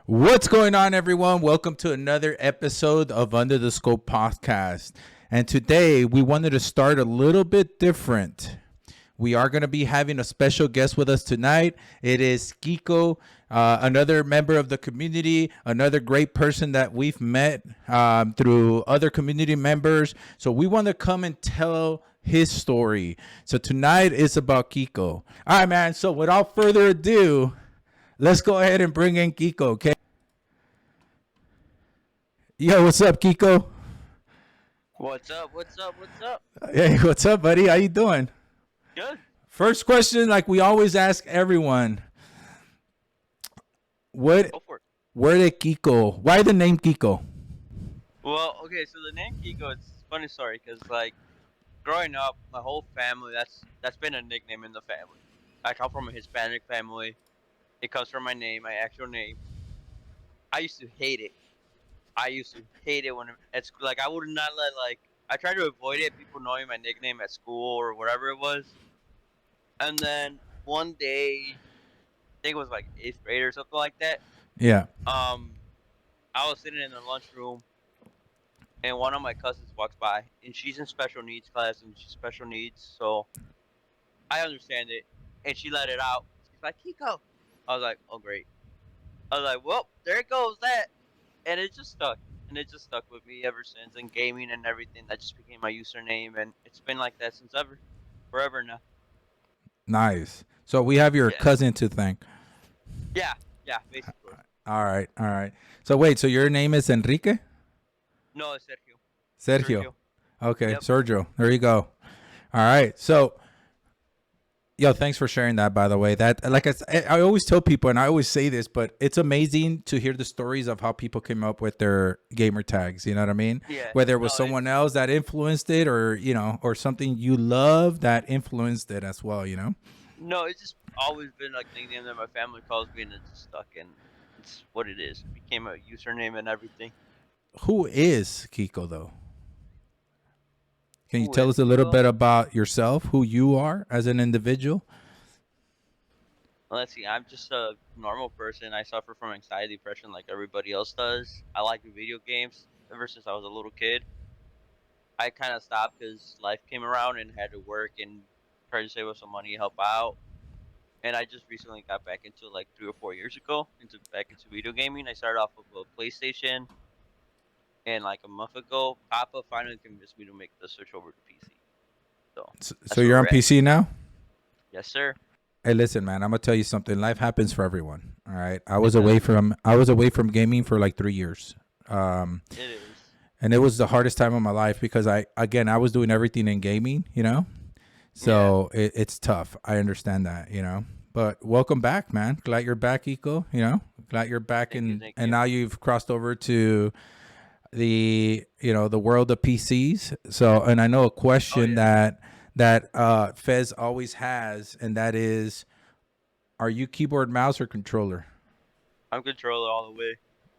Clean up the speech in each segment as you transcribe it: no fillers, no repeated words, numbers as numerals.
What's going on, everyone? Welcome to another episode of Under the Scope podcast. And today we wanted to start a little bit different. We are going to be having a special guest with us tonight. It is K3Ko, another member of the community, another great person that we've met through other community members. So we want to come and tell his story. So tonight is about K3Ko. All right, man. So without further ado, let's go ahead and bring in K3Ko, okay? Yo, what's up, K3Ko? What's up? What's up? What's up? Hey, what's up, buddy? How you doing? Good. First question, like we always ask everyone, what, Go for it. where did K3Ko? Why the name K3Ko? Well, okay, so the name K3Ko, it's a funny story because like growing up, my whole family that's been a nickname in the family. I come from a Hispanic family. It comes from my name, my actual name. I used to hate it. I used to hate it when at school. Like I would not let I tried to avoid it. People knowing my nickname at school or whatever it was. And then one day, I think it was like eighth grade or something like that. Yeah. Um, I was sitting in the lunchroom, and one of my cousins walks by, and she's in special needs class, and she's special needs, so I understand it. And she let it out. She's like, K3Ko. I was like, oh great. I was like, well, there it goes that, and it just stuck, and it just stuck with me ever since. And gaming and everything, that just became my username, and it's been like that since forever now. Nice. So we have your Yeah, cousin to thank. yeah, yeah, basically. All right. All right. So wait, so your name is Enrique? No, it's Sergio. Sergio. Sergio. Okay. Yep. Sergio. There you go. All right. So, yo, thanks for sharing that, by the way. That, like I always tell people, and I always say this, but it's amazing to hear the stories of how people came up with their gamer tags. You know what I mean? Yeah. Whether it was No, someone else that influenced it, or or something you love that influenced it as well. No, it's just always been like a nickname that my family calls me, and it's just stuck, and it's what it is. It became a username and everything. Who is K3Ko though? Can you Who tell is us a little K3Ko? bit about yourself, who you are as an individual? Well, let's see. I'm just a normal person. I suffer from anxiety, depression, like everybody else does. I like video games ever since I was a little kid. I kind of stopped because life came around and had to work and try to save up some money, help out. And I just recently got back into like 3 or 4 years ago back into video gaming. I started off with a PlayStation. And like a month ago, Papa finally convinced me to make the switch over to PC. So So that's where you're we're on at. PC now? Yes, sir. Hey, listen, man. I'm gonna tell you something. Life happens for everyone. All right. I It was does. away from gaming for like 3 years, It is. and it was the hardest time of my life because I was doing everything in gaming. Yeah. So it's tough. I understand that. But welcome back, man. Glad you're back, Eco. Glad you're back, Thank you. and Thank and you. now you've crossed over to the world of PCs. So, and I know a Oh question yeah. that Fez always has, and that is, are you keyboard, mouse, or controller? I'm controller all the way.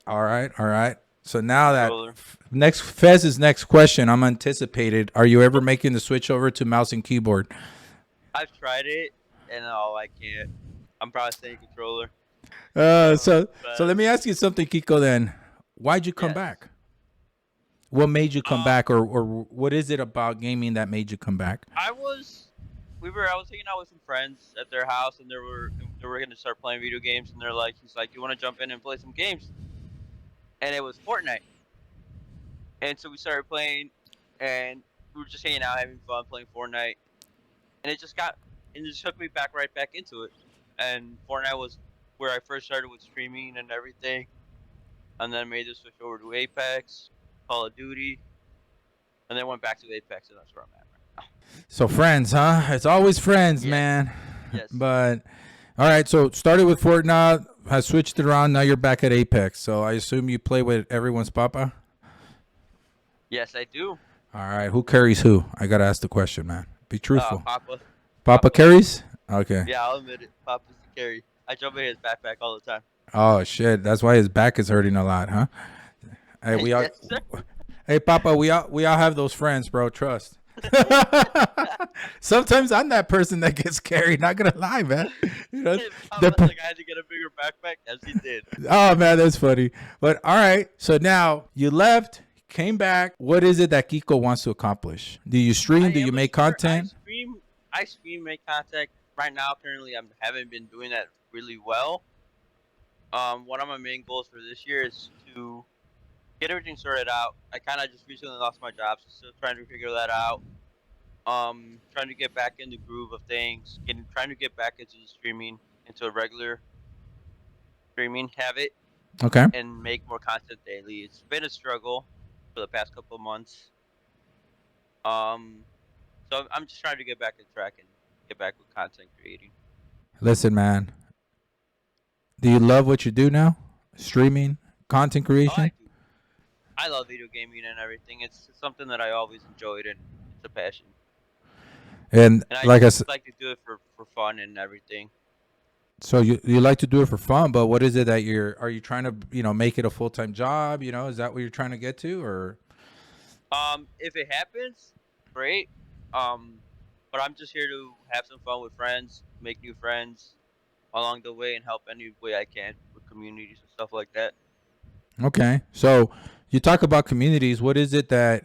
All right, all right. So now that Controller. next Fez's next question, I'm anticipated. Are you ever making the switch over to mouse and keyboard? I've tried it, and oh, I can't. I'm probably saying controller. Uh, Oh, so so let but me ask you something, K3Ko. Then, why'd you come yes. back? What made you come Um, back, or what is it about gaming that made you come back? I was. I was hanging out with some friends at their house, and they were gonna start playing video games, and he's like, you want to jump in and play some games? And it was Fortnite. And so we started playing, and we were just hanging out, having fun, playing Fortnite. And it just took me right back into it. And Fortnite was where I first started with streaming and everything. And then made the switch over to Apex, Call of Duty, and then went back to Apex, and that's where I'm at right So friends, huh? It's always friends, now. Yes, man. yes, But all right, so started with Fortnite, has switched it around. Now you're back at Apex. So I assume you play with everyone's papa. yes, I do. All right, who carries who? I gotta ask the question, man. Be truthful. Papa, Papa Papa. carries. Okay. Yeah, I'll admit it. Papa's the carry. I jump in his backpack all the time. Oh shit, that's why his back is hurting a lot, huh? Hey, we all. Yes, sir. Hey, Papa, we all have those friends, bro. Trust. Sometimes I'm that person that gets carried. Not gonna lie, man. You know, Papa was the like, I had to get a bigger backpack. Yes, he did. oh man, that's funny. But all right, so now you left, came back. What is it that Kiko wants to accomplish? Do you stream? I Do am you a make streamer. content? I stream, make contact. Right now, currently, I haven't been doing that really well. One of my main goals for this year is to get everything sorted out. I kind of just recently lost my job, so still trying to figure that out. Trying to get back in the groove of things, trying to get back into the streaming, into a regular streaming habit, Okay. and make more content daily. It's been a struggle for the past couple of months. Um, so I'm just trying to get back on track and get back with content creating. Listen, man. Do you love what you do now? Streaming, content Oh, I creation, do. I love video gaming and everything. It's something that I always enjoyed, and it's a passion. and And I like I just said, like to do it for fun and everything. so you like to do it for fun, but what is it that are you trying to make it a full time job? Is that what you're trying to get to, or If it happens, great. Um, but I'm just here to have some fun with friends, make new friends along the way, and help any way I can with communities and stuff like that. okay? So you talk about communities. What is it that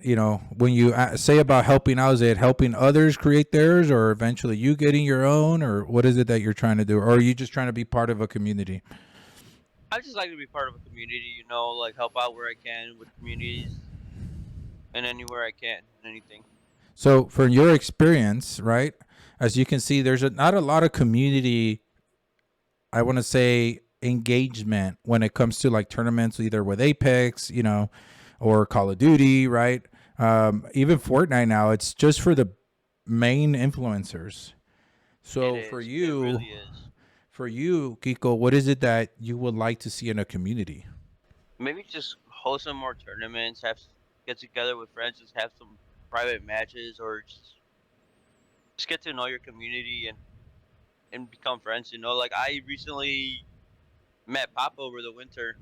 when you say about helping out? Is it helping others create theirs, or eventually you getting your own, or what is it that you're trying to do, or are you just trying to be part of a community? I just like to be part of a community, like help out where I can with communities and anywhere I can and anything. So, from your experience, right, as you can see, there's not a lot of community, I want to say, engagement when it comes to like tournaments, either with Apex, or Call of Duty, right? Even Fortnite now, it's just for the main influencers. It So, is. It really is. for you, Kiko, what is it that you would like to see in a community? Maybe just host some more tournaments, get together with friends, just have some private matches, or just get to know your community and become friends. Like I recently met Papa over the winter,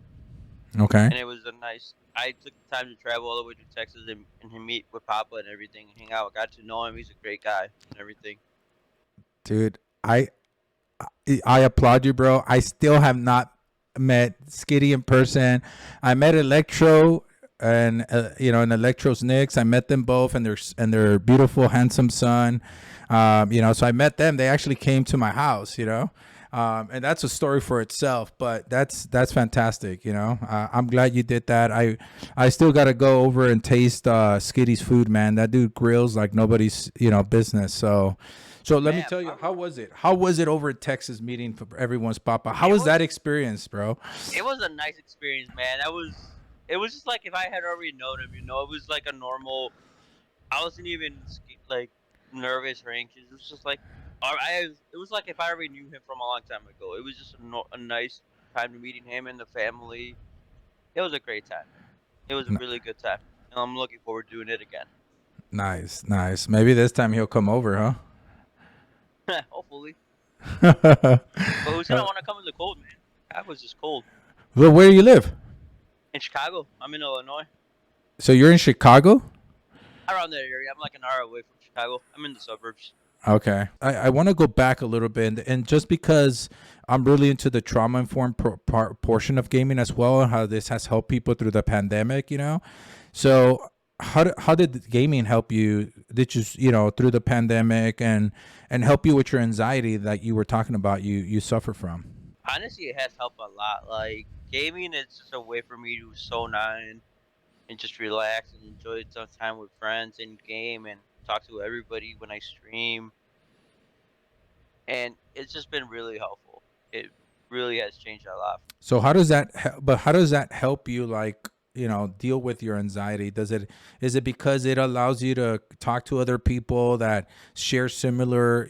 Okay. and it was a nice. I took the time to travel all the way to Texas and meet with Papa and everything, and hang out. I got to know him. He's a great guy and everything. Dude, I applaud you, bro. I still have not met Skitty in person. I met Electro and and Electro's Knicks. I met them both and their beautiful, handsome son. So I met them. They actually came to my house. And that's a story for itself. But that's fantastic. I'm glad you did that. I still got to go over and taste Skitty's food, man. That dude grills like nobody's business. So let me Man, tell you, Papa, how was it? How was it over at Texas meeting for everyone's papa? How it was that was experience, bro? it was a nice experience, man. It was just like if I had already known him. It was like a normal. I wasn't even like nervous or anxious. It was just like, it was like if I already knew him from a long time ago. It was just a nice time to meeting him and the family. It was a great time. It was a N- really good time, and I'm looking forward to doing it again. Nice, nice. Maybe this time he'll come over, Hopefully, huh? but who's gonna want to come in the cold, man? Chicago's just cold. Well, where do you live? In Chicago, I'm in Illinois, So you're in Chicago? around that area. I'm like an hour away from Chicago. I'm in the suburbs. Okay. I want to go back a little bit. And just because I'm really into the trauma informed portion of gaming as well, and how this has helped people through the pandemic. So, how did gaming help you? Did through the pandemic and help you with your anxiety that you were talking about you suffer from? Honestly, it has helped a lot. Like gaming is just a way for me to zone out and just relax and enjoy some time with friends and game and talk to everybody when I stream. And it's just been really helpful. It really has changed a lot. So how does that but how does that help you, like, deal with your anxiety? Is it because it allows you to talk to other people that share similar,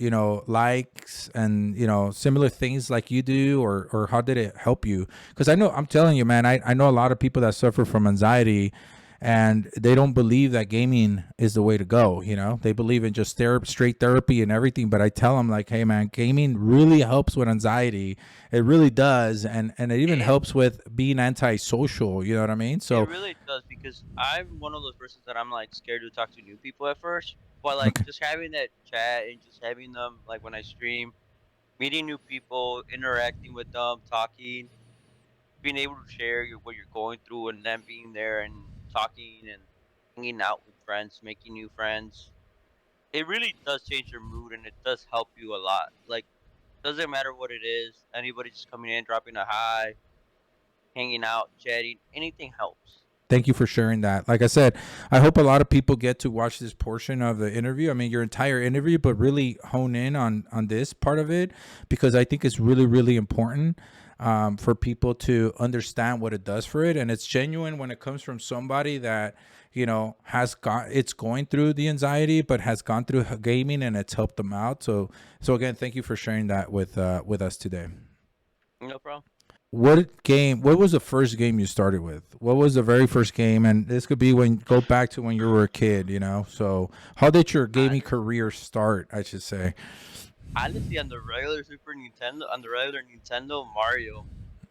likes and, similar things like you do, or how did it help you? Cuz I'm telling you, man, I know a lot of people that suffer from anxiety, and they don't believe that gaming is the way to go. They believe in just straight therapy and everything, but I tell them, like, hey man, gaming really helps with anxiety. It really does, and it even It helps with being antisocial. You know what I mean? it So really does because I'm one of those persons that I'm like scared to talk to new people at first. But like okay. just having that chat and just having them like when I stream, meeting new people, interacting with them, talking, being able to share what you're going through, and then being there and talking and hanging out with friends, making new friends. It really does change your mood, and it does help you a lot. Like, doesn't matter what it is. Anybody just coming in, dropping a hi, hanging out, chatting, anything helps. Thank you for sharing that. Like I said, I hope a lot of people get to watch this portion of the interview. I mean, your entire interview, but really hone in on this part of it, because I think it's really really important for people to understand what it does for it, and it's genuine when it comes from somebody that has got it's going through the anxiety, but has gone through gaming and it's helped them out. So again, thank you for sharing that with us today. No problem. What was the first game you started with? What was the very first game? And this could be go back to when you were a kid, So how did your gaming career start, I should say? Honestly, on the regular Nintendo, Mario.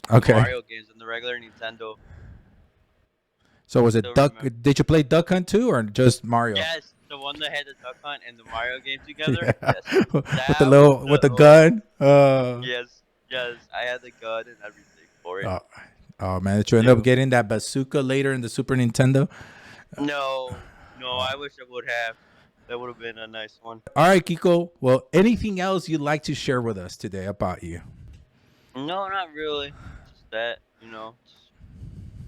The Okay. Mario games on the regular Nintendo. So was it Still Duck? remember. Did you play Duck Hunt too, or just Mario? Yes, the one that had the Duck Hunt and the Mario game together. Yeah, Yes, with that was with the the gun. yes, yes. I had the gun and everything for it. Oh, oh man, did you end It up wa- getting that bazooka later in the Super Nintendo? no, no. I wish I would have. That would have been a nice one. All right, Kiko. Well, anything else you'd like to share with us today about you? No, not really. Just that, just trying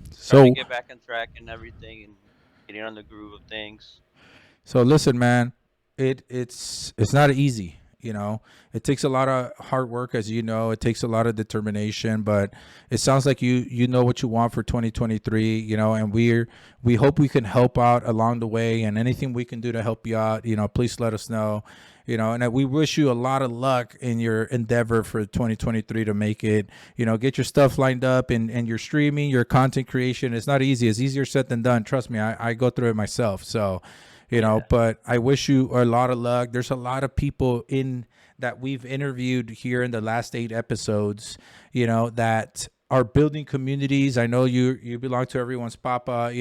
to So, get back on track and everything and getting on the groove of things. So listen, man, it's not easy. It takes a lot of hard work, as you know. It takes a lot of determination, but it sounds like you know what you want for 2023. And we hope we can help out along the way, and anything we can do to help you out, please let us know. And we wish you a lot of luck in your endeavor for 2023 to make it. Get your stuff lined up and your streaming, your content creation. It's not easy. It's easier said than done. Trust me, I go through it myself. So Yeah, but I wish you a lot of luck. There's a lot of people in that we've interviewed here in the last 8 episodes, that are building communities. I know you belong to everyone's papa,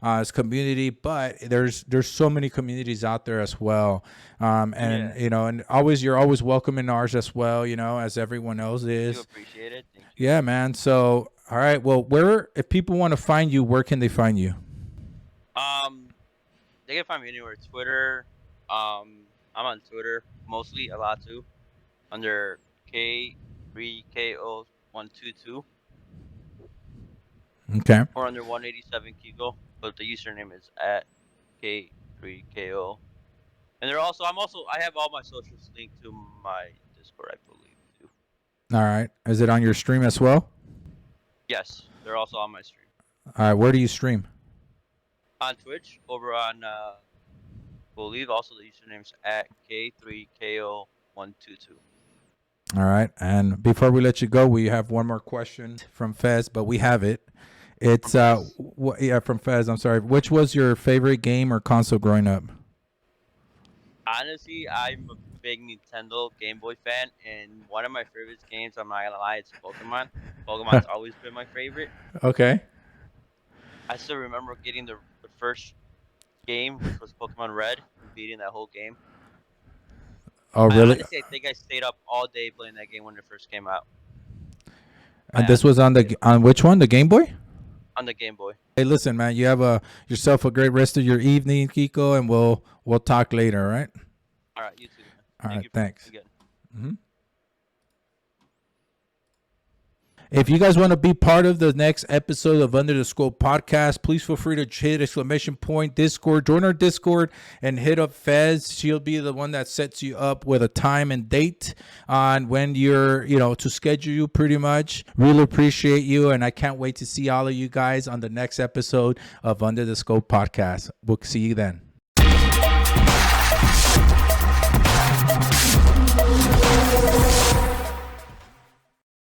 as community, but there's so many communities out there as well. And yeah. and always you're always welcome in ours as well, as everyone else Do is. appreciate it. Thank you. Yeah, man. So all right, well, where if people want to find you, where can they find you? Um, they can find me anywhere. Twitter. I'm on Twitter mostly a lot too, under K3Ko122 Okay. or under 187 Kiko, but the username is at K3Ko. And I have all my socials linked to my Discord, I believe too. All right. Is it on your stream as well? Yes, they're also on my stream All right. Where do you stream? on Twitch. Over on believe also the username's at K3Ko122. All right. And before we let you go, we have one more question from Fez, but we have it. It's Yes. from Fez. I'm sorry. Which was your favorite game or console growing up? Honestly, I'm a big Nintendo Game Boy fan, and one of my favorite games, I'm not gonna lie, it's Pokemon. Pokemon's always been my favorite. Okay. I still remember getting the first game, which was Pokemon Red, and beating that whole game. Oh, I really? honestly, I think I stayed up all day playing that game when it first came out. I And this was honestly on stayed up on which one? The Game Boy? on the Game Boy. Hey, listen, man. You have yourself a great rest of your evening, Kiko, and we'll talk later. All right. All right, you too, man. All Thank right. you Thanks. again. Hmm. If you guys want to be part of the next episode of Under the Scope podcast, please feel free to hit !point Discord, join our Discord, and hit up Fez. She'll be the one that sets you up with a time and date on when you're, to schedule you pretty much. Really appreciate you, and I can't wait to see all of you guys on the next episode of Under the Scope podcast. We'll see you then.